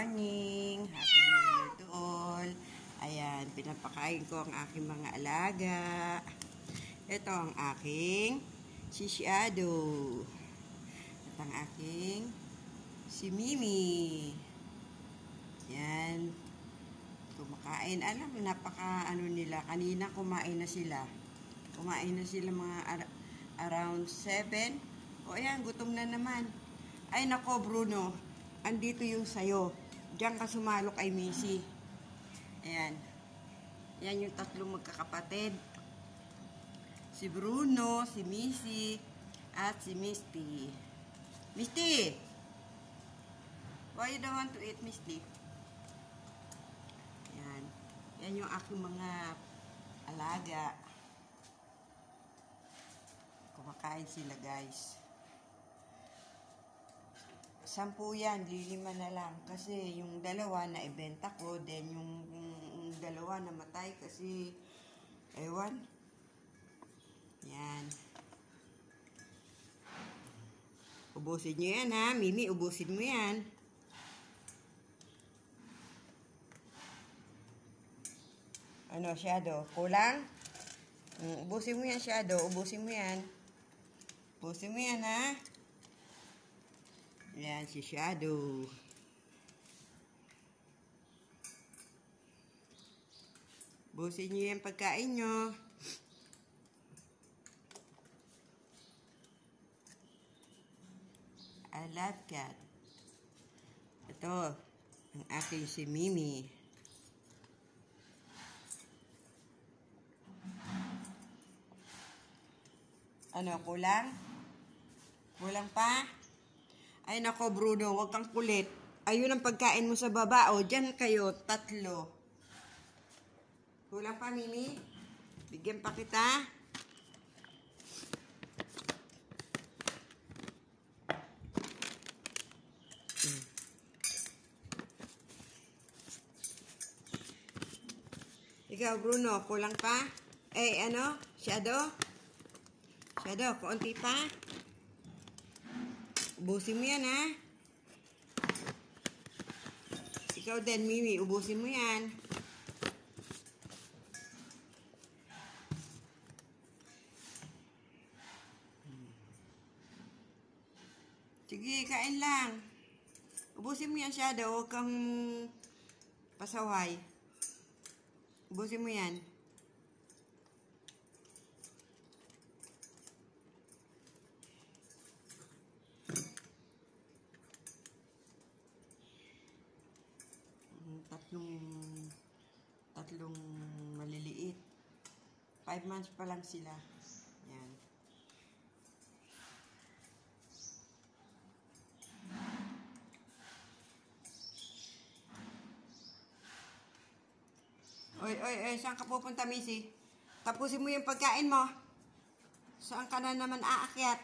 morning! Happy New Year to all! Ayan, pinapakain ko ang aking mga alaga. Ito ang aking sisiado. At ang aking si Mimi. Ayan. Kumakain. Alam, napaka nila. Kanina kumain na sila. Kumain na sila mga around 7. O ayan, gutom na naman. Ay nako Bruno. Andito yung sayo. Diyan ka sumalo kay Missy. Ayan. Yan yung tatlong magkakapatid. Si Bruno, si Missy, at si Misty. Misty! Why you don't want to eat, Misty? Ayan. Yan yung aking mga alaga. Kumakain sila, guys. 10 yan, 5 na lang. Kasi yung dalawa na ibenta ko, then yung dalawa namatay kasi, ewan. Yan. Ubusin nyo yan ha, Mimi, ubusin mo yan. Ano, Shadow? Kulang? Ubusin mo yan, Shadow. Ubusin mo yan. Ubusin mo yan ha. Ayan, si Shadow. Busin nyo yung pagkain nyo. I love cat. Ito, ang aking si Mimi. Ano, kulang? Kulang pa? Ay nako Bruno, wag kang kulit. Ayun ang pagkain mo sa baba. O, dyan kayo, 3. Kulang pa, Mimi? Bigyan pa kita. Ikaw, Bruno, kulang pa? Eh, ano? Shadow? Shadow, kaunti pa? Ubusin mo yan, ha? Ikaw din, Mimi. Ubusin mo yan. Sige, kain lang. Ubusin mo yan, Shadow. Huwag kang pasaway. Ubusin mo yan. Tatlong maliliit. 5 months pa lang sila. Yan. Oy, saan ka pupunta, Missy? Tapusin mo yung pagkain mo. Saan ka na naman aakyat?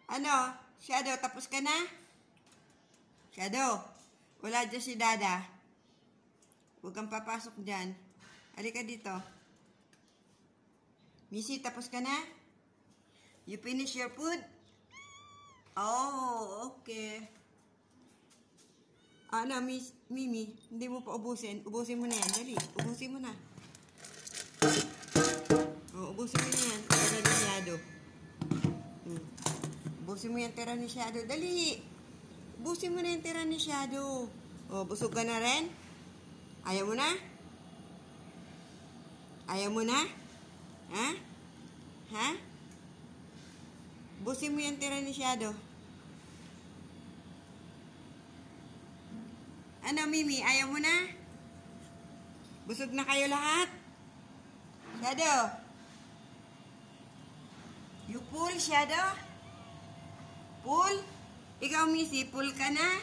Ano? Shadow, tapos ka na? Shadow, wala dyan si Dada. Huwag kang papasok dyan. Halika dito. Missy, tapos ka na? You finish your food? Oh, okay. Ano, Mimi, hindi mo pa ubusin. Ubusin mo na yan. Dali, ubusin mo na. Oh, ubusin mo na yan. Tira ni Shadow. Ubusin mo yan, tira ni Shadow. Dali! Ubusin mo na yung tira ni Shadow. Oh, busog ka na rin? Ayaw mo na? Ayaw mo na? Ha? Ha? Ubusin mo yung tira ni Shadow. Ano, Mimi? Ayaw mo na? Busog na kayo lahat? Shadow? You pull, Shadow? Pull? Ikaw, Missy, pull ka na?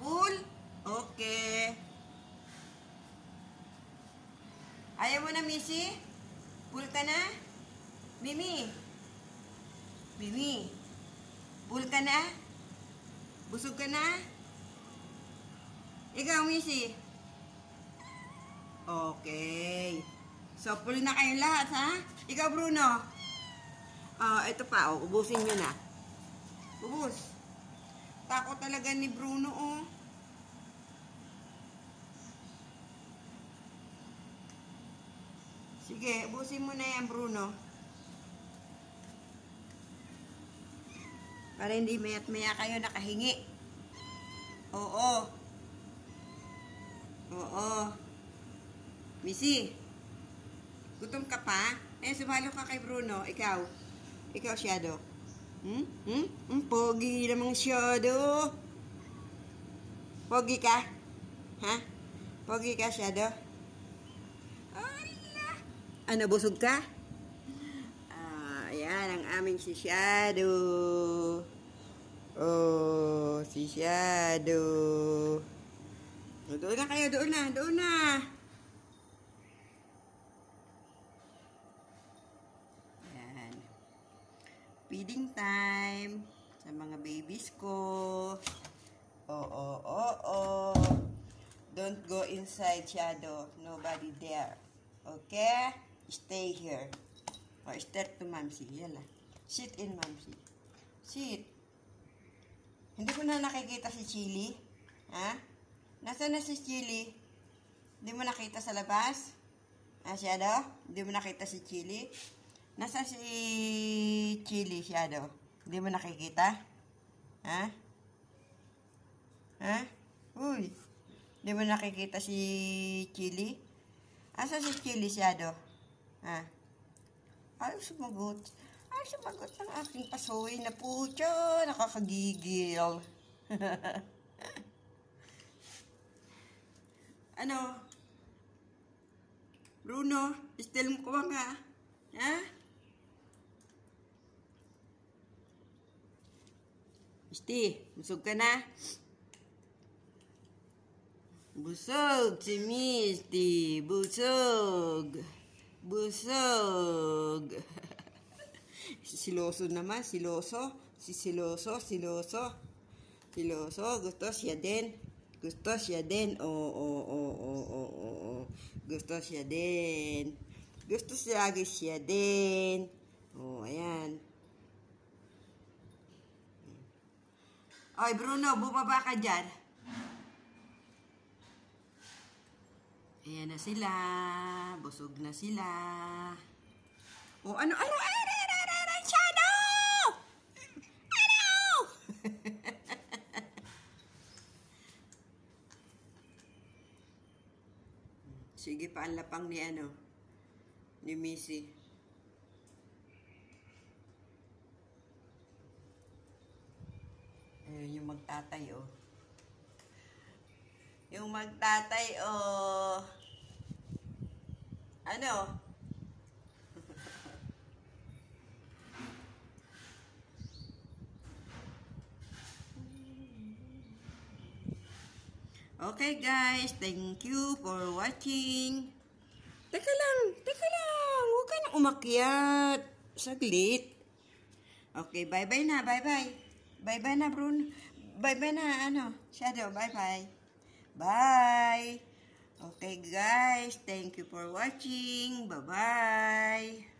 Pull? Okay. Ayaw mo na, Missy? Pull ka na? Mimi? Mimi? Pull ka na? Busog ka na? Ikaw, Missy? Okay. So, pull na kayong lahat, ha? Ikaw, Bruno? Ito pa, ubusin nyo na. Ubus. Takot talaga ni Bruno, oh. Sige, ubusin mo na yan, Bruno. Para hindi maya't maya kayo nakahingi. Oo. Oo. Missy, gutom ka pa? Sumalo ka kay Bruno. Ikaw. Ikaw, Shadow. Pogi namang Shadow. Pogi ka? Ha? Pogi ka, Shadow? Ano, busog ka? Ayan, ang aming si Shadow. Oh, si Shadow. Doon na kayo, doon na, doon na. Ayan. Feeding time sa mga babies ko. Oh. Don't go inside, Shadow. Nobody there. Okay? Stay here. Or start to Mamsi. Yala. Sit in Mamsi. Sit. Hindi ko na nakikita si Chili. Ha? Nasaan na si Chili? Hindi mo nakita sa labas? Shadow? Hindi mo nakita si Chili? Nasaan si Chili, Shadow? Hindi mo nakikita? Ha? Ha? Uy. Hindi mo nakikita si Chili? Asa si Chili, Shadow? Ha? Ay, sumagot. Ay, sumagot ng aking pasuwi na pucho. Nakakagigil. Ano? Bruno, still mo kuha nga. Ha? Misti, busog ka na? Busog si Misty. Busog. Busog. Siloso naman. Siloso. Siloso. Gusto siya din. Gusto siya din. Gusto siya din. Gusto lagi siya din. Ayan. Oy, Bruno, bumaba ka dyan. Ayan na sila. Busog na sila. Ano? Shadow! Ano? Sige pa ang lapang ni ni Missy. Ayun yung magtatay, Yung magtatay, Ano? Okay, guys. Thank you for watching. Teka lang. Huwag ka na umakyat. Saglit. Okay, bye-bye na. Bye-bye. Bye-bye na, Bruno. Bye-bye na, Shadow. Bye-bye. Bye. Okay, guys. Thank you for watching. Bye-bye.